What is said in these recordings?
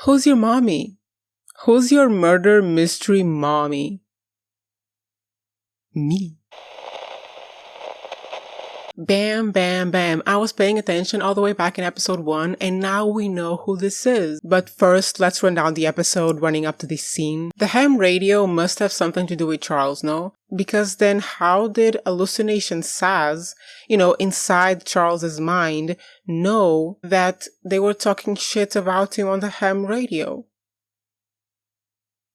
Who's your mommy? Who's your murder mystery mommy? Me. Bam, bam, bam. I was paying attention all the way back in episode 1, and now we know who this is. But first, let's run down the episode running up to this scene. The ham radio must have something to do with Charles, no? Because then how did hallucination Saz, inside Charles's mind, know that they were talking shit about him on the ham radio?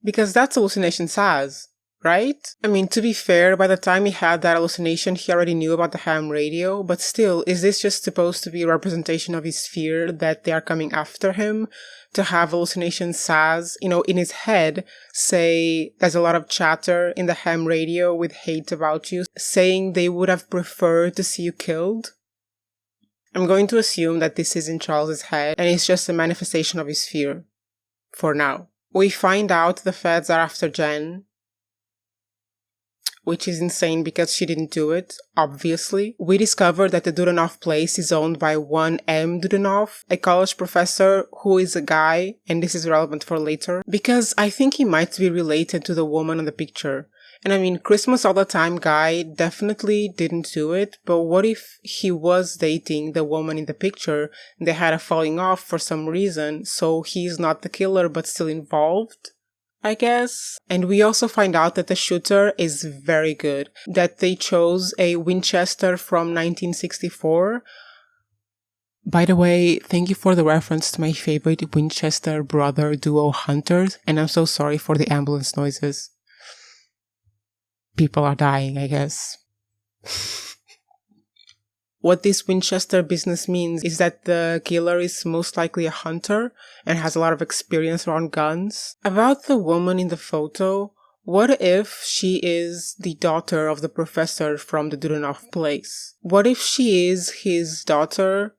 Because that's hallucination Saz. Right? I mean, to be fair, by the time he had that hallucination, he already knew about the ham radio, but still, is this just supposed to be a representation of his fear that they are coming after him? To have hallucination Saz, in his head, say there's a lot of chatter in the ham radio with hate about you, saying they would have preferred to see you killed? I'm going to assume that this is in Charles's head, and it's just a manifestation of his fear. For now. We find out the feds are after Jen, which is insane because she didn't do it, obviously. We discovered that the Dudanov place is owned by one M. Dudanov, a college professor who is a guy, and this is relevant for later, because I think he might be related to the woman in the picture. And I mean, Christmas all the time guy definitely didn't do it, but what if he was dating the woman in the picture, and they had a falling off for some reason, so he's not the killer but still involved? I guess. And we also find out that the shooter is very good, that they chose a Winchester from 1964. By the way, thank you for the reference to my favorite Winchester brother duo Hunters, and I'm so sorry for the ambulance noises. People are dying, I guess. What this Winchester business means is that the killer is most likely a hunter and has a lot of experience around guns. About the woman in the photo, what if she is the daughter of the professor from the Dudanov place? What if she is his daughter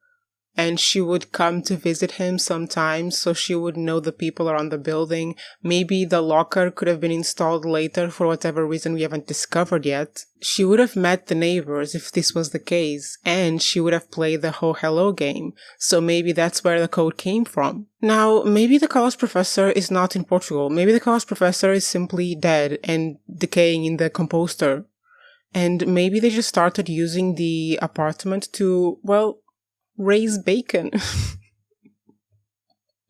and she would come to visit him sometimes so she would know the people around the building? Maybe the locker could have been installed later for whatever reason we haven't discovered yet. She would have met the neighbors if this was the case, and she would have played the whole hello game, so maybe that's where the code came from. Now, maybe the college professor is not in Portugal. Maybe the college professor is simply dead and decaying in the composter. And maybe they just started using the apartment to, raise bacon.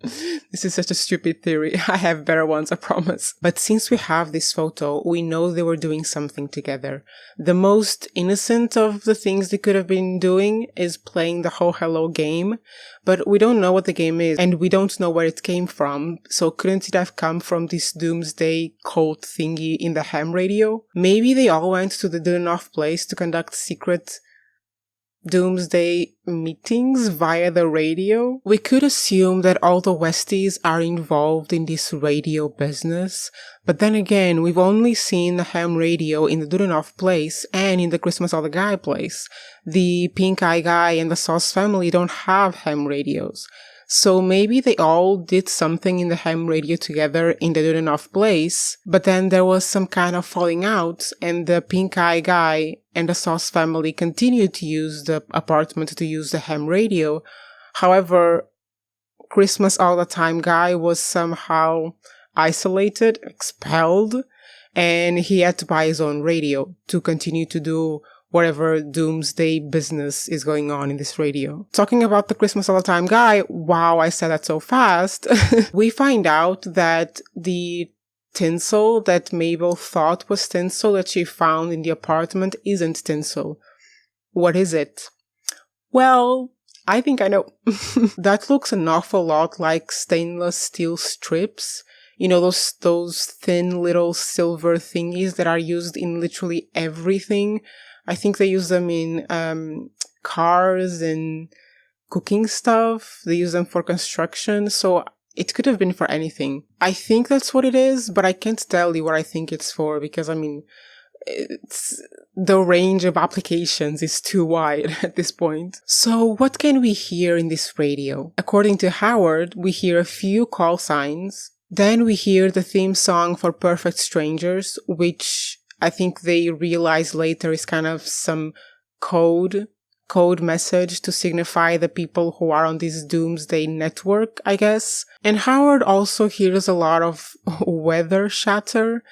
This is such a stupid theory. I have better ones, I promise. But since we have this photo, we know they were doing something together. The most innocent of the things they could have been doing is playing the whole hello game, but we don't know what the game is, and we don't know where it came from, so couldn't it have come from this doomsday cult thingy in the ham radio? Maybe they all went to the Dudanov place to conduct secret doomsday meetings via the radio. We could assume that all the Westies are involved in this radio business, but then again, we've only seen the ham radio in the Dudanov place and in the Christmas All the Guy place. The Pink Eye Guy and the Sauce family don't have ham radios. So maybe they all did something in the ham radio together in the Dudanov place, but then there was some kind of falling out, and the Pink Eye Guy and the Sauce family continued to use the apartment to use the ham radio. However, Christmas All the Time Guy was somehow isolated, expelled, and he had to buy his own radio to continue to do whatever doomsday business is going on in this radio. Talking about the Christmas All the Time Guy, wow, I said that so fast. We find out that the tinsel that Mabel thought was tinsel that she found in the apartment isn't tinsel. What is it? Well, I think I know. That looks an awful lot like stainless steel strips. You know, those thin little silver thingies that are used in literally everything. I think they use them in cars and cooking stuff. They use them for construction. So it could have been for anything. I think that's what it is, but I can't tell you what I think it's for because, the range of applications is too wide at this point. So what can we hear in this radio? According to Howard, we hear a few call signs. Then we hear the theme song for Perfect Strangers, which I think they realize later is kind of some code code message to signify the people who are on this doomsday network, I guess. And Howard also hears a lot of weather chatter.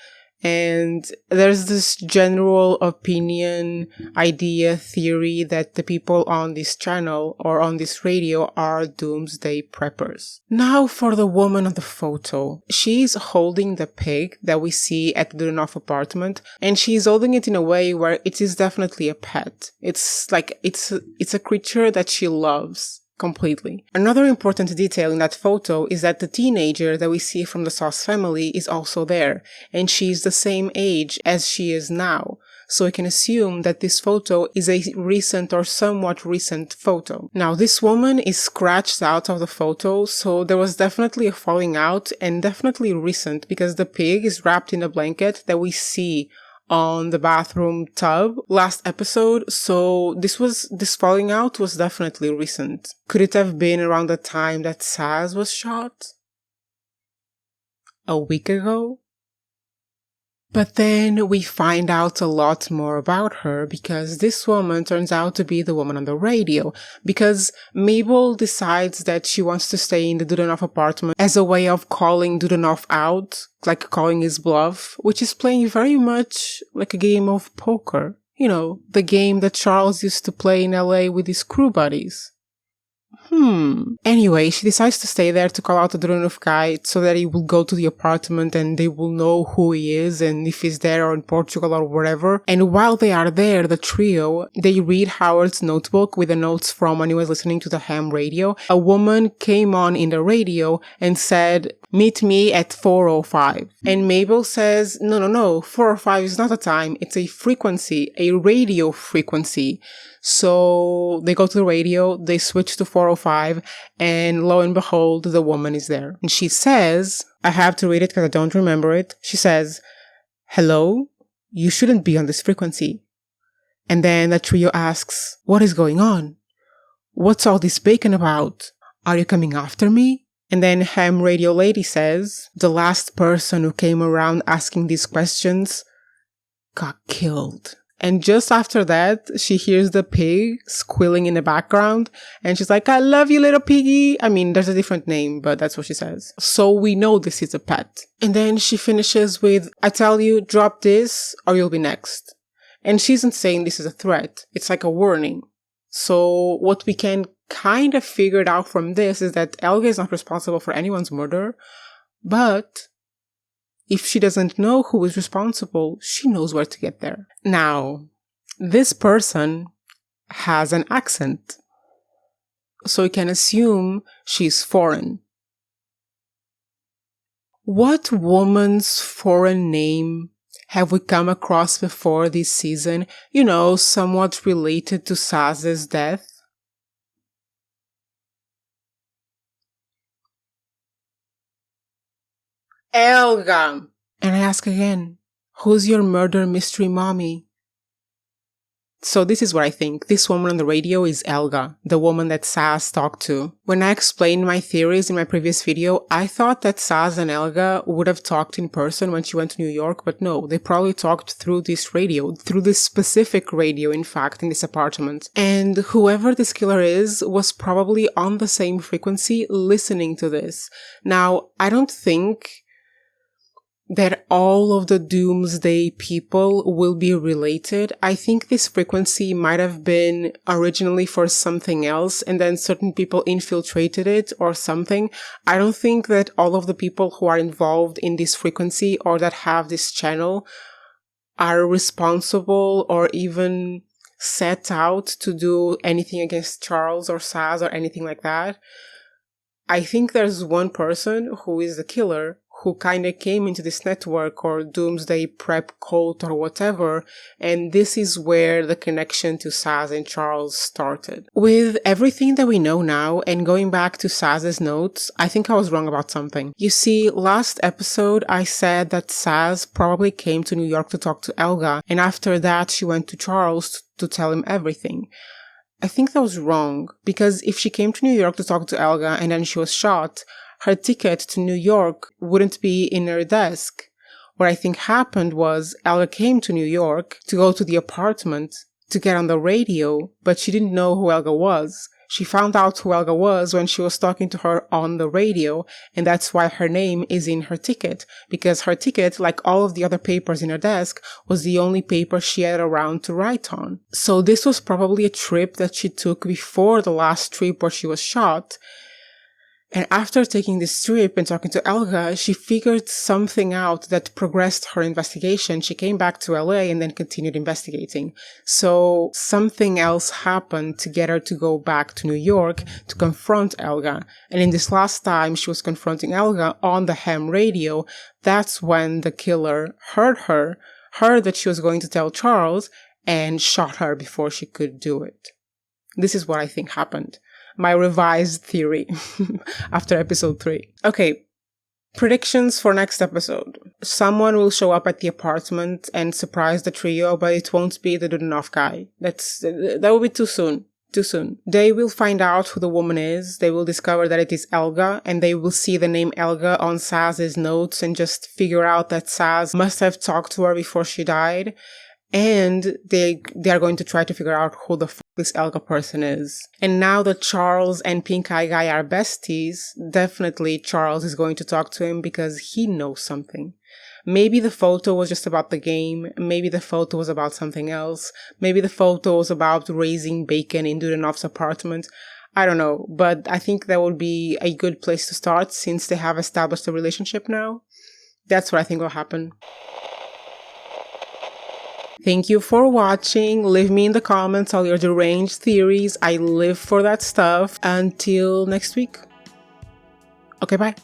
And there's this general opinion, idea, theory that the people on this channel or on this radio are doomsday preppers. Now for the woman on the photo. She's holding the pig that we see at the Dunoff apartment, and she's holding it in a way where it is definitely a pet. It's like, it's a creature that she loves completely. Another important detail in that photo is that the teenager that we see from the Sauce family is also there, and she's the same age as she is now. So we can assume that this photo is a recent or somewhat recent photo. Now, this woman is scratched out of the photo, so there was definitely a falling out, and definitely recent, because the pig is wrapped in a blanket that we see on the bathroom tub last episode, so this falling out was definitely recent. Could it have been around the time that Saz was shot? A week ago? But then we find out a lot more about her, because this woman turns out to be the woman on the radio, because Mabel decides that she wants to stay in the Dudonoff apartment as a way of calling Dudonoff out, like calling his bluff, which is playing very much like a game of poker. You know, the game that Charles used to play in LA with his crew buddies. Anyway, she decides to stay there to call out the Dudonoff guy so that he will go to the apartment and they will know who he is and if he's there or in Portugal or wherever. And while they are there, the trio, they read Howard's notebook with the notes from when he was listening to the ham radio. A woman came on in the radio and said, "Meet me at 4:05. And Mabel says, no, 4:05 is not a time, it's a frequency, a radio frequency. So they go to the radio, they switch to 4:05, and lo and behold, the woman is there. And she says, I have to read it because I don't remember it. She says, "Hello, you shouldn't be on this frequency." And then the trio asks, "What is going on? What's all this bacon about? Are you coming after me?" And then ham radio lady says, "The last person who came around asking these questions got killed." And just after that, she hears the pig squealing in the background, and she's like, "I love you, little piggy." I mean, there's a different name, but that's what she says. So we know this is a pet. And then she finishes with, "I tell you, drop this or you'll be next." And she isn't saying this is a threat. It's like a warning. So what we can kind of figure out from this is that HELGA is not responsible for anyone's murder, but if she doesn't know who is responsible, she knows where to get there. Now, this person has an accent, so we can assume she's foreign. What woman's foreign name have we come across before this season, somewhat related to Saz's death? HELGA. And I ask again, who's your murder mystery mommy? So this is what I think. This woman on the radio is HELGA, the woman that Saz talked to. When I explained my theories in my previous video, I thought that Saz and HELGA would have talked in person when she went to New York, but no, they probably talked through this radio, through this specific radio, in fact, in this apartment. And whoever this killer is was probably on the same frequency listening to this. Now, I don't think that all of the doomsday people will be related. I think this frequency might have been originally for something else and then certain people infiltrated it or something. I don't think that all of the people who are involved in this frequency or that have this channel are responsible or even set out to do anything against Charles or Saz or anything like that. I think there's one person who is the killer who kind of came into this network or doomsday prep cult or whatever, and this is where the connection to Saz and Charles started. With everything that we know now, and going back to Saz's notes, I think I was wrong about something. You see, last episode I said that Saz probably came to New York to talk to HELGA, and after that she went to Charles to tell him everything. I think that was wrong, because if she came to New York to talk to HELGA and then she was shot, her ticket to New York wouldn't be in her desk. What I think happened was HELGA came to New York to go to the apartment to get on the radio, but she didn't know who Helga was. She found out who Helga was when she was talking to her on the radio, and that's why her name is in her ticket, because her ticket, like all of the other papers in her desk, was the only paper she had around to write on. So this was probably a trip that she took before the last trip where she was shot. And after taking this trip and talking to Helga, she figured something out that progressed her investigation. She came back to LA and then continued investigating. So something else happened to get her to go back to New York to confront Helga. And in this last time she was confronting Helga on the ham radio, that's when the killer heard that she was going to tell Charles, and shot her before she could do it. This is what I think happened. My revised theory after episode 3. Okay, predictions for next episode. Someone will show up at the apartment and surprise the trio, but it won't be the Dudanoff guy. That will be too soon. Too soon. They will find out who the woman is. They will discover that it is Helga, and they will see the name Helga on Saz's notes and just figure out that Saz must have talked to her before she died. And they are going to try to figure out who the fuck this Helga person is. And now that Charles and Pink Eye Guy are besties, definitely Charles is going to talk to him because he knows something. Maybe the photo was just about the game. Maybe the photo was about something else. Maybe the photo was about raising bacon in Dudanoff's apartment. I don't know, but I think that would be a good place to start since they have established a relationship now. That's what I think will happen. Thank you for watching. Leave me in the comments all your deranged theories. I live for that stuff. Until next week. Okay, bye.